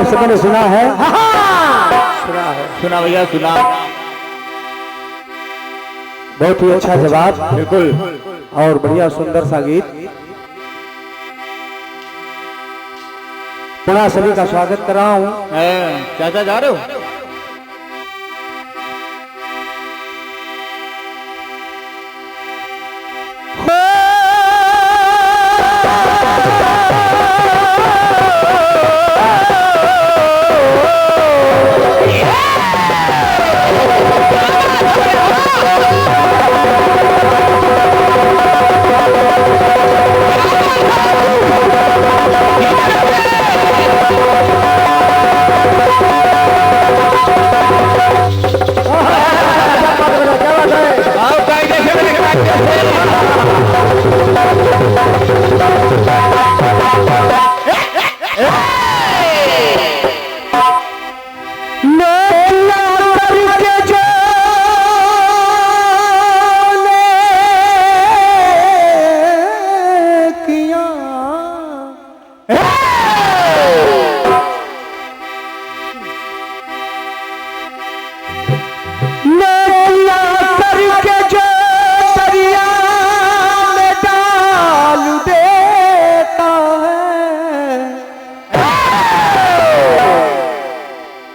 आप सबों ने सुना है? सुना भैया सुना। बहुत ही अच्छा जवाब, बिल्कुल। और बढ़िया सुंदर सा गीत। पुनः सभी का स्वागत कर रहा हूँ। चाचा जा रहे हो?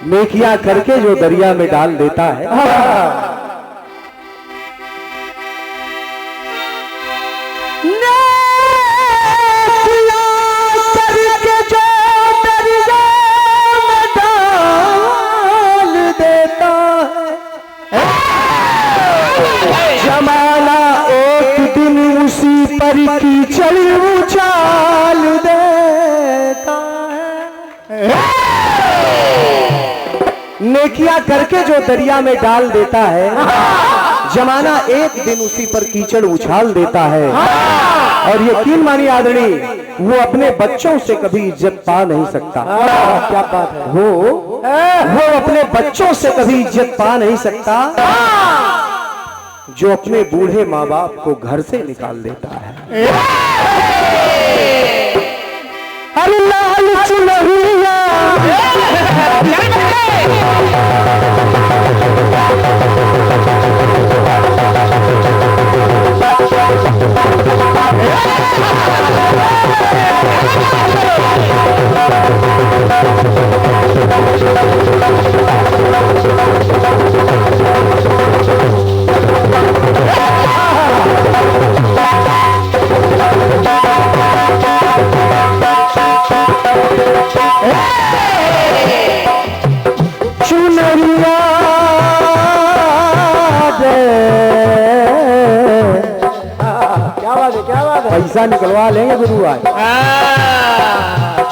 नेकियां करके जो दरिया में डाल देता है। नेकियां करके जो दरिया में डाल देता है, जमाना एक दिन उसी पर कीचड़ उछाल देता है। नेकियां करके जो दरिया में डाल देता है, जमाना एक दिन उसी पर कीचड़ उछाल देता है। और यकीन मानिए आदरणीय, वो अपने बच्चों से कभी इज्जत पा नहीं सकता। क्या बात है। वो अपने बच्चों से कभी इज्जत पा नहीं सकता जो अपने बूढ़े माँ बाप को घर से निकाल देता है। अरे लाल चुनरिया पैसा निकलवा लेंगे गुरु आज।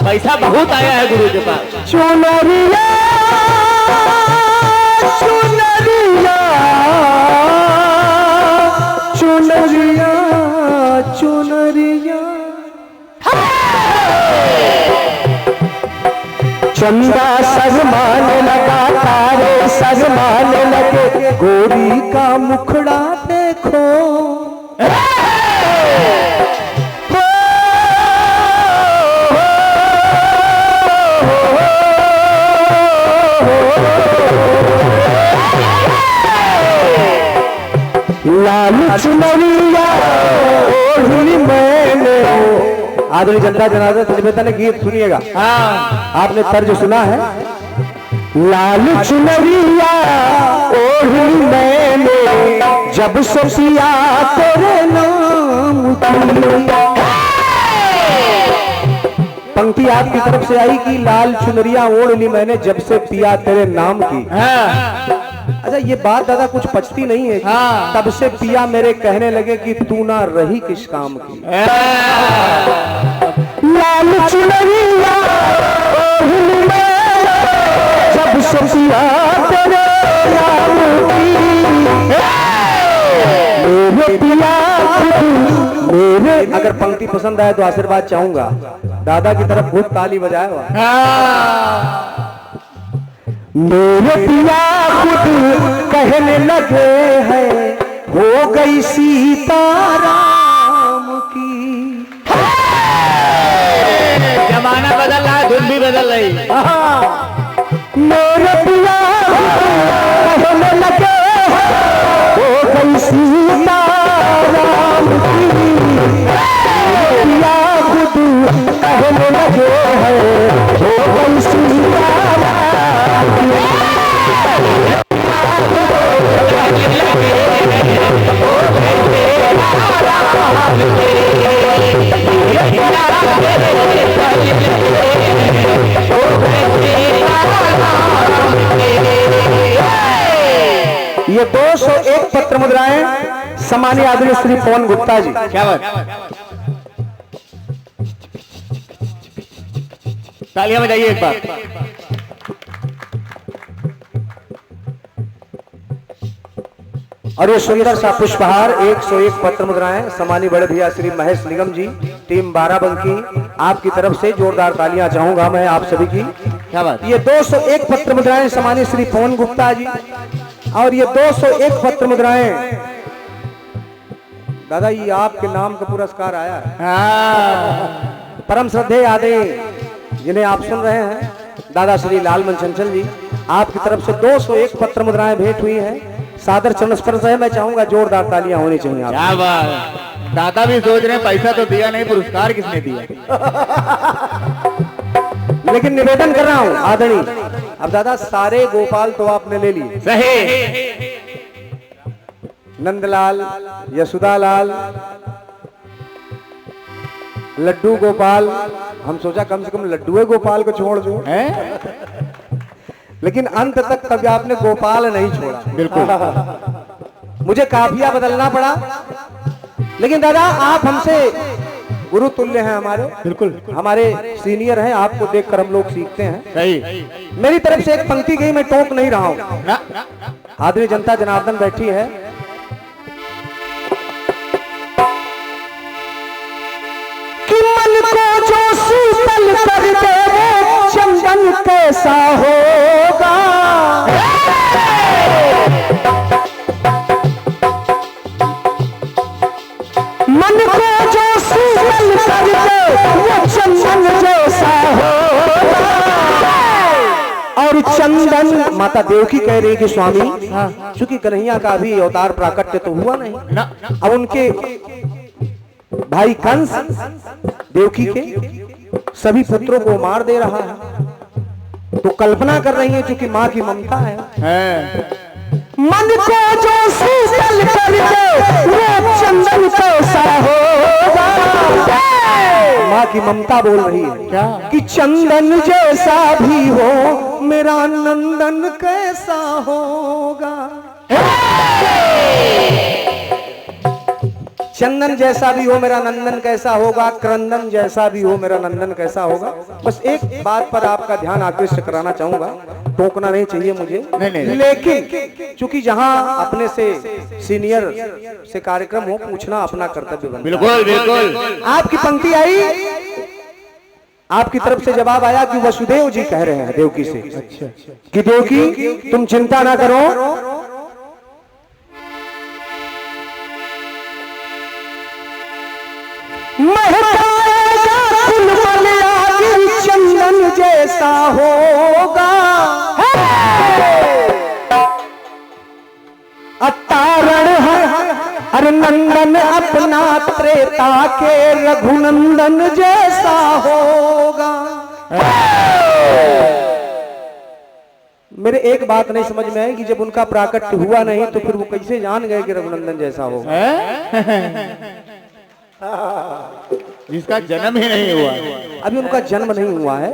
पैसा बहुत आया है गुरु के पास। चुनरिया चुनरिया चुनरिया चुनरिया, चंदा शर्माने लगा, तारे शर्माने लगे, गोरी का मुखड़ा देखो। लाल चुनरिया ओढ़ी मैंने। आदरणीय जनता जनार्दन तिलबेता ने गीत सुनिएगा। आपने तर्ज सुना है? लाल चुनरिया ओढ़ी मैंने, जब से पिया तेरे नाम की। पंक्ति आपकी तरफ से आई कि लाल चुनरिया ओढ़ ली मैंने, जब से पिया तेरे नाम की। अच्छा, ये बात दादा कुछ पचती नहीं है। तब से पिया मेरे कहने लगे कि तू ना रही किस काम की। लाल चुनरिया ओढ़ी मैंने, जब से पिया तेरे नाम की। मेरे पिया मेरे, अगर पंक्ति पसंद आए तो आशीर्वाद चाहूंगा। दादा की तरफ बहुत ताली बजाए हुआ। मेरे पिया खुद कहने लगे हैं, हो गई सीता राम की। जमाना बदल रहा है, धुन भी बदल रही। मेरे पिया कहने लगे हो गई सीता राम की, पिया खुद कहने लगे हैं हो गई सीता राम की। ये 201 पत्र मुद्राएं सम्मानीय आदरणीय श्री पवन गुप्ता जी। क्या बात, तालियां बजाइए एक बार। और ये सुंदर सा पुष्पहार 101 पत्र मुद्राएं सम्मानीय बड़े भैया श्री महेश निगम जी, टीम बाराबंकी, आपकी तरफ से जोरदार तालियां चाहूंगा मैं आप सभी की। क्या बात, ये 201 पत्र मुद्राएं सम्मानीय श्री पवन गुप्ता जी, और ये 201 पत्र मुद्राएं दादा ये आपके नाम का पुरस्कार आया है। परम श्रद्धेय आदरणीय जिन्हें आप सुन रहे हैं दादा श्री लालमन चंचल जी, आपकी तरफ से 201 पत्र मुद्राएं भेंट हुई हैं। सादर चरण स्पर्श है, मैं चाहूंगा जोरदार तालियां होनी चाहिए आप। क्या बात, दादा भी सोच रहे हैं पैसा तो दिया नहीं, पुरस्कार किसने दिया। लेकिन निवेदन कर रहा हूं आदरणीय, अब दादा सारे गोपाल तो आपने ले लिए, सही, नंदलाल, यशोदालाल, लड्डू गोपाल, हम सोचा कम से कम लड्डू गोपाल को छोड़ दो, लेकिन अंत तक कभी आपने गोपाल नहीं छोड़ा। बिल्कुल मुझे काफिया बदलना पड़ा, लेकिन दादा आप हमसे गुरु तुल्य हैं हमारे, बिल्कुल हमारे सीनियर हैं, आपको देखकर हम लोग सीखते हैं। सही, मेरी तरफ से एक पंक्ति गई, मैं टोक नहीं रहा हूं। ना आदरणीय जनता जनार्दन बैठी है, कि मन को जो शीतल कर दे वो चंदन कैसा होगा। मन को जो शीतल कर दे वो चंदन जैसा होगा। और चंदन माता देवकी कह रही कि स्वामी, चूंकि कन्हैया का भी अवतार प्राकट्य तो हुआ नहीं, अब उनके भाई कंस देवकी के सभी पुत्रों को मार दे रहा है, तो कल्पना कर रही है चूंकि माँ की ममता है, मन को जो शीतल कर दे वो चंदन कैसा होगा। माँ की ममता बोल रही है क्या कि चंदन जैसा भी हो मेरा नंदन कैसा होगा। चंदन जैसा भी हो मेरा नंदन कैसा होगा, क्रंदन जैसा भी हो मेरा नंदन कैसा होगा। बस एक बात पर आपका ध्यान आकृष्ट कराना चाहूंगा, टोकना नहीं चाहिए मुझे, नहीं। लेकिन चूंकि जहां अपने से सीनियर से कार्यक्रम हो, पूछना अपना कर्तव्य बनता है। बिल्कुल बिल्कुल, आपकी पंक्ति आई, आपकी तरफ से जवाब आया कि वसुदेव जी कह रहे हैं देवकी से, अच्छा कि देवकी तुम चिंता ना करो, महकाएगा फूल आखिर चंदन जैसा होगा। अतारण है अरे नंदन अपना त्रेता के रघुनंदन जैसा होगा। मेरे एक बात नहीं समझ में आई कि जब उनका प्राकट्य हुआ नहीं तो फिर वो कैसे जान गए कि रघुनंदन जैसा होगा। जिसका जन्म ही नहीं हुआ, अभी उनका जन्म नहीं हुआ है,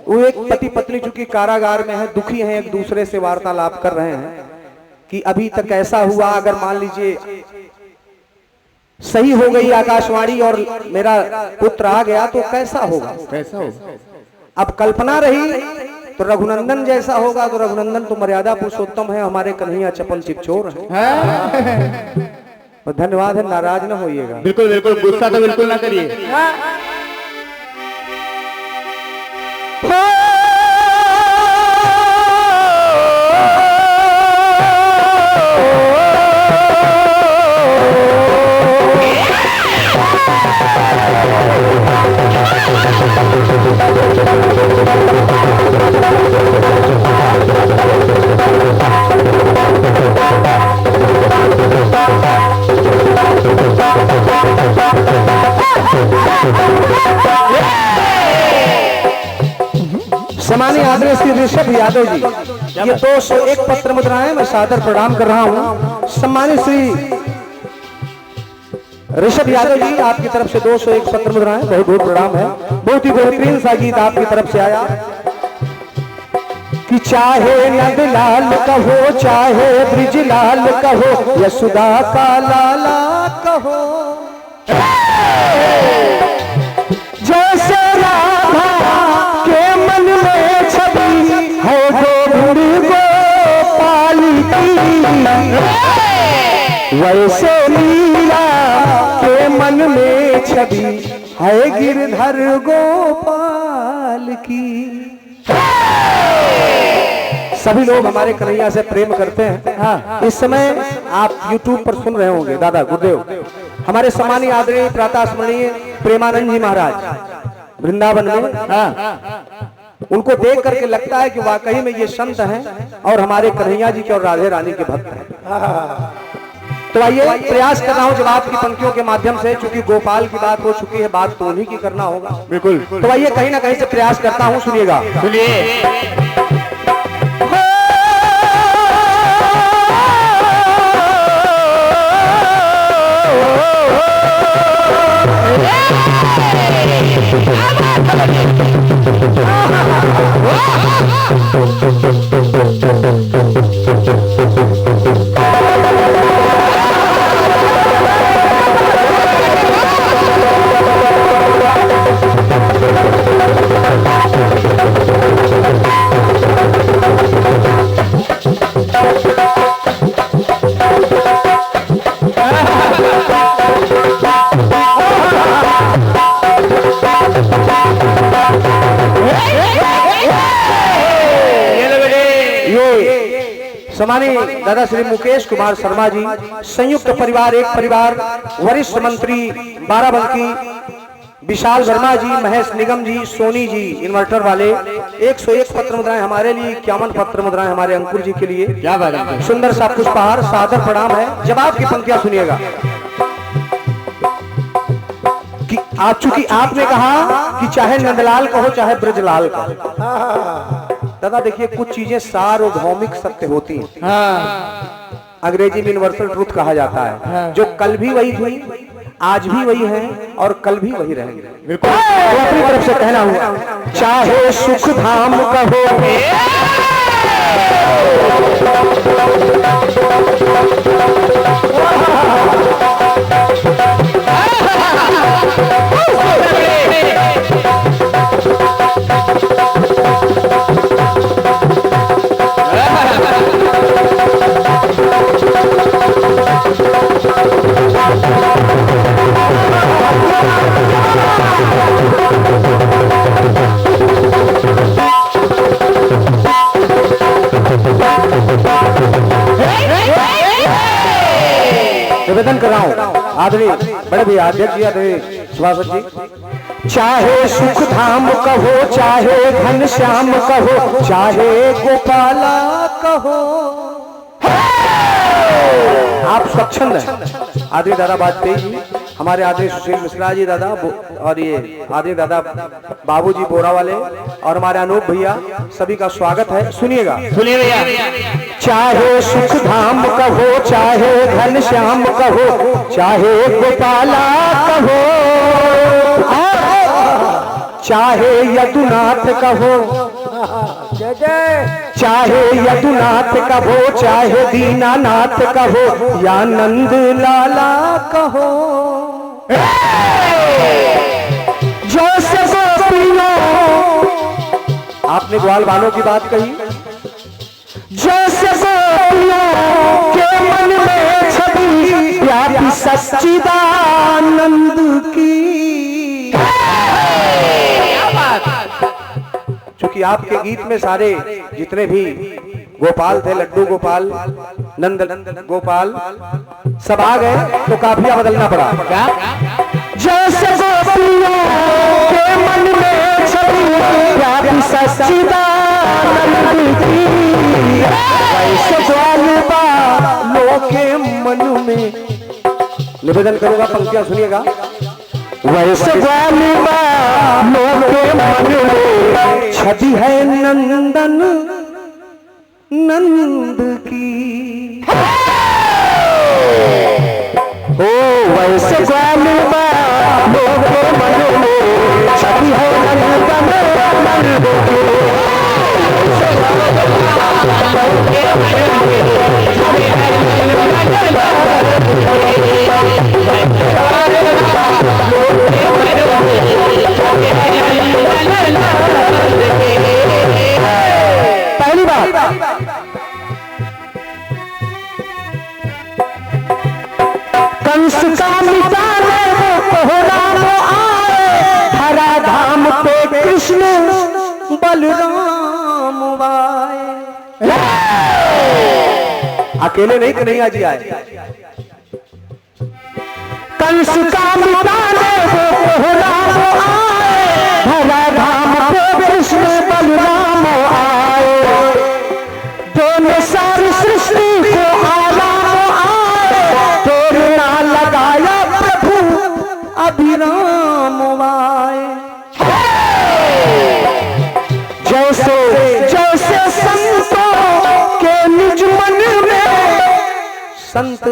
वो एक पति पत्नी चूंकि कारागार में है, दुखी हैं, एक दूसरे से वार्तालाप कर रहे हैं कि अभी तक ऐसा हुआ, अगर मान लीजिए सही हो गई आकाशवाणी और मेरा पुत्र आ गया तो कैसा होगा, कैसा होगा। अब कल्पना रही तो रघुनंदन जैसा होगा, तो रघुनंदन तो मर्यादा पुरुषोत्तम है, हमारे कन्हैया चपल चिपचोर है। और धन्यवाद है, नाराज ना होइएगा। बिल्कुल बिल्कुल, गुस्सा तो बिल्कुल ना करिए। सम्मानीय आदरणीय श्री ऋषभ यादव जी, ये 201 पत्र मुद्राएं मैं सादर प्रणाम कर रहा हूं। सम्मानित श्री ऋषभ यादव जी, आपकी तरफ से 201 पत्र मुद्राएं, बहुत बहुत प्रणाम है। बहुत ही बेहतरीन सा गीत आपकी तरफ से आया कि चाहे नंदलाल कहो, चाहे ब्रिजलाल कहो, यशोदा का लाला कहो, जैसे राधा के मन में छवि है गोविंद गोपाल की, वैसे लीला के मन में छवि है गिरधर गोपाल की। सभी लोग हमारे कन्हैया से प्रेम करते हैं। हाँ, इस समय आप YouTube पर सुन रहे होंगे दादा गुरुदेव, हमारे सम्मानीय आदरणीय प्रातः स्मरणीय प्रेमानंद जी महाराज वृंदावन में। हाँ, उनको देख करके लगता है कि वाकई में ये संत हैं और हमारे कन्हैया जी के और राधे रानी के भक्त हैं। तो आइए प्रयास कर रहा हूं जवाब की पंक्तियों के माध्यम से, चूंकि गोपाल की बात हो चुकी है, बात तो उन्हीं की करना होगा। बिल्कुल। तो आइए कहीं ना कहीं से प्रयास करता हूं, सुनिएगा। सुनिए। सम्मानीय दादा श्री मुकेश कुमार शर्मा जी, संयुक्त परिवार एक परिवार, वरिष्ठ मंत्री बाराबंकी, विशाल वर्मा जी, महेश निगम जी, सोनी जी इन्वर्टर वाले, 101 पत्र मुद्राएं हमारे लिए, 51 पत्र मुद्राएं हमारे अंकुर जी के लिए। क्या बात है। सुंदर सा पुष्पहार, सादर प्रणाम है। जवाब की पंक्तियां सुनिएगा कि आप, चूंकि आपने कहा कि चाहे नंदलाल कहो चाहे ब्रजलाल कहो, दादा देखिए कुछ चीजें सार्वभौमिक सत्य होती हैं। हाँ। अंग्रेजी में यूनिवर्सल ट्रूथ कहा जाता है। हाँ। जो कल भी वही थी, आज भी वही है और कल भी वही रहेंगे। बिल्कुल। तो अपनी तरफ से कहना हुआ, चाहे सुख धाम कहो, निवेदन कर रहा हूं आदरणीय बड़े भैया अध्यक्ष जी, आदरणीय सुभाष जी, चाहे सुख धाम कहो, चाहे घन श्याम कहो, चाहे गोपाला कहो, आप स्वच्छंद हैं। आदरणीय दादा वाजपेयी जी, हमारे आदरणीय सुशील मिश्रा जी दादा, और ये आदरणीय दादा बाबूजी बोरा वाले, और हमारे अनूप भैया, सभी का स्वागत है। सुनिएगा। सुनिए भैया। चाहे सुख धाम कहो, चाहे घन श्याम कहो, चाहे गोपाला कहो, चाहे यदुनाथ कहो, चाहे यदुनाथ कहो, चाहे दीनानाथ कहो, या नंद लाला कहो, जो सब प्रियो, आपने ग्वाल बालों की बात कही, जैसे के मन में छवि व्यापी सच्चिदानंद की। चूंकि आपके गीत में सारे जितने भी गोपाल थे, लड्डू गोपाल, नंद गोपाल, सब आ गए, तो काफिया बदलना पड़ा। जैसे के मन में छवि व्यापी सच्चिदानंद की, लोके मन में। निवेदन करूंगा, पंक्तियां सुनिएगा। वैसे ग्वालियर के मन में छवि है नंदन नंद की। ओ वैसे ग्वालियर के मन में छवि है नंदन नंद की। पहली बात, कंस का मिटाने वो कोहराम आए, हरा धाम पे कृष्ण बलराम आए। अकेले नहीं कन्हैया जी आए। कंस का मिटाने वो कोहराम आए, हरा धाम पे कृष्ण बलराम आए। दोनों सारी सृष्टि को आराम आए, तोड़ना लगाया प्रभु अभिराम आए। जैसे जैसे संतों के निज मन में संत।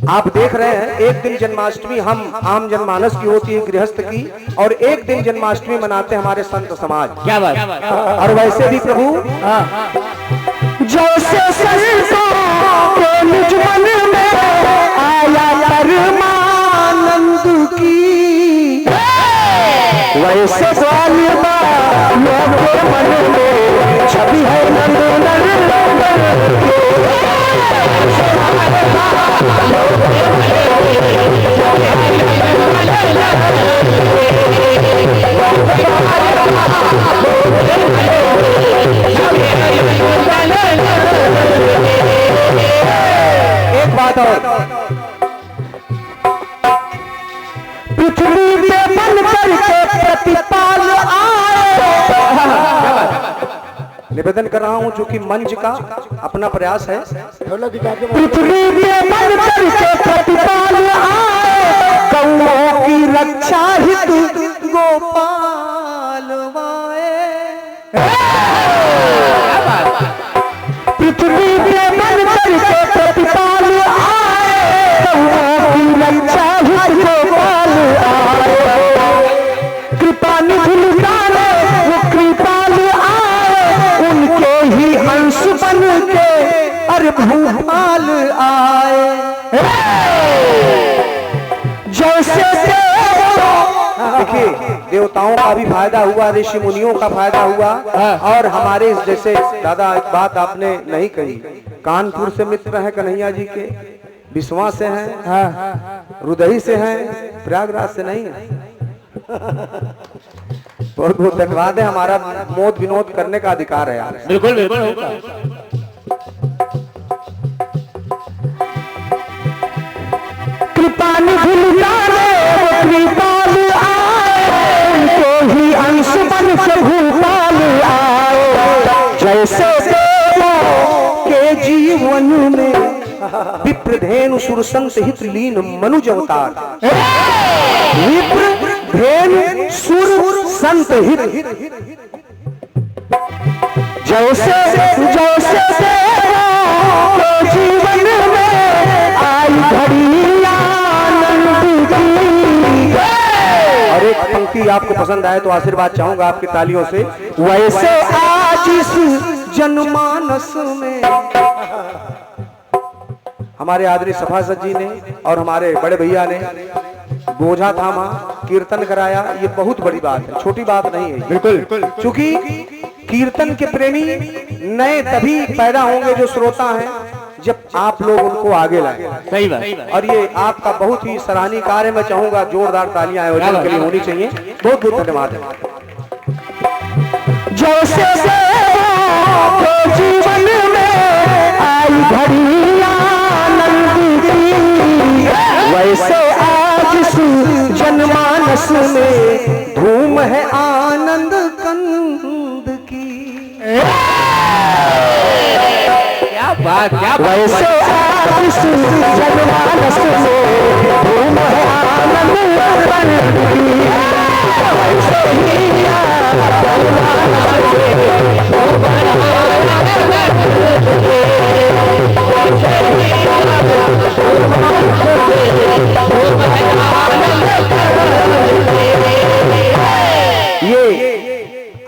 आप देख रहे हैं एक दिन जन्माष्टमी हम आम जनमानस की होती है, गृहस्थ की, और एक दिन जन्माष्टमी मनाते हैं हमारे संत समाज। क्या बात। और वैसे भी प्रभु जैसे संतों के निज मन में आया परमानंद की, वैसे ग्वालियर के मन में छवि है नंदन की। एक बात और, पृथ्वी पे बन करके प्रतिपाल आए। निवेदन कर रहा हूं चूंकि मंच का अपना प्रयास है। पृथ्वी पे बन करके प्रतिपाल आए, गौओं की रक्षा हित गोपाल आए। पृथ्वी पे बन करके प्रतिपाल आए, गौओं की रक्षा हित गोपाल आए। कृपा निधि लुटाने वो कृपाल आए, उनके ही अंश बन के अरे भूपाल आए। जैसे देखिए देवताओं का भी फायदा हुआ, ऋषि मुनियों का फायदा हुआ, और हमारे जैसे दादा एक बात आपने नहीं कही, कानपुर से मित्र हैं कन्हैया जी के, बिस्वा से हैं, रुदही से हैं, प्रयागराज से नहीं है। बहुत बहुत धन्यवाद है, हमारा मोद विनोद करने का अधिकार है यार। बिल्कुल बिल्कुल होगा। कृपा निधि लुटाने वो कृपाल आए, उनको ही अंश बन के भूपाल आए। जैसे देवों के जीवन में विप्रधेनु सुर संत हित लीन मनुज अवतार। विप्रधेनु सुर संत हित, जैसे जैसे देवों के जीवन में आई घड़ी आनंद की। और एक पंक्ति आपको पसंद आए तो आशीर्वाद चाहूंगा आपकी तालियों से। वैसे आज इस जनमानस में हमारे आदरणीय सभासद जी ने और हमारे बड़े भैया ने बोझा थामा, कीर्तन कराया, ये बहुत बड़ी बात है, छोटी बात नहीं है। बिल्कुल। चूंकि कीर्तन के प्रेमी नए तभी पैदा होंगे जो श्रोता हैं जब आप लोग उनको आगे लाएं। सही बात। और ये आपका बहुत ही सराहनीय कार्य, मैं चाहूंगा जोरदार तालियां आयोजन के लिए होनी चाहिए। बहुत बहुत धन्यवाद है। जैसे जीवन में आई घड़ी आनंद की, वैसे आज जनमानस में धूम है आनंद कंद की। क्या बात, क्या बात। वैसे आज जनमानस में धूम है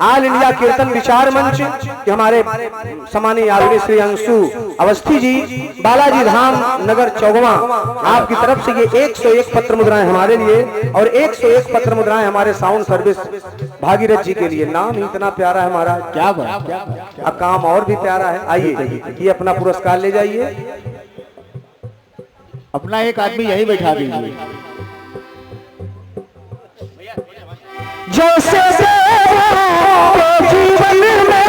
ऑल इंडिया कीर्तन विचार मंच के हमारे सम्मानीय आदरणीय श्री अंशु अवस्थी जी, बालाजी धाम नगर चौगवा, आपकी तरफ से ये 101 पत्र मुद्राएं हमारे लिए और 101 पत्र मुद्राएं हमारे साउंड सर्विस भागीरथ जी के लिए। नाम ही इतना प्यारा है हमारा, क्या बात, अब काम और भी प्यारा है। आइए ये अपना पुरस्कार ले जाइए। अपना एक आदमी यही बैठा दीजिए। जैसे जीवन में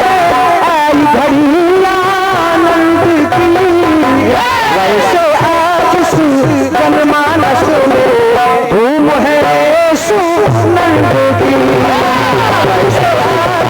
आई घड़ी आनंद की, वैसे आज जनमानस में धूम है सुनंद की। वैसे आज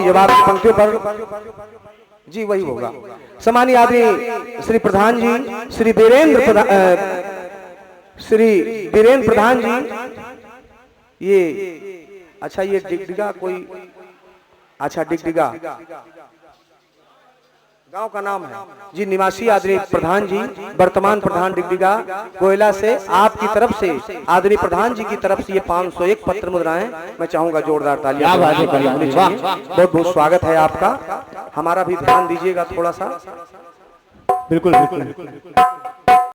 जवाब की पंक्तियों पर जी वही होगा। सम्मानीय आदरणीय श्री प्रधान जी, श्री वीरेंद्र प्रधान जी, ये अच्छा ये डिगडिगा कोई, अच्छा डिगडिगा गांव का नाम है जी। निवासी आदरणीय प्रधान जी, वर्तमान प्रधान डिगडिगा कोयला से, आपकी तरफ से आदरणीय प्रधान जी की तरफ से ये 501 पत्र मुद्राएं मैं चाहूंगा जोरदार तालियां होनी चाहिए। बहुत बहुत स्वागत है आपका। हमारा भी ध्यान दीजिएगा थोड़ा सा। बिल्कुल बिल्कुल।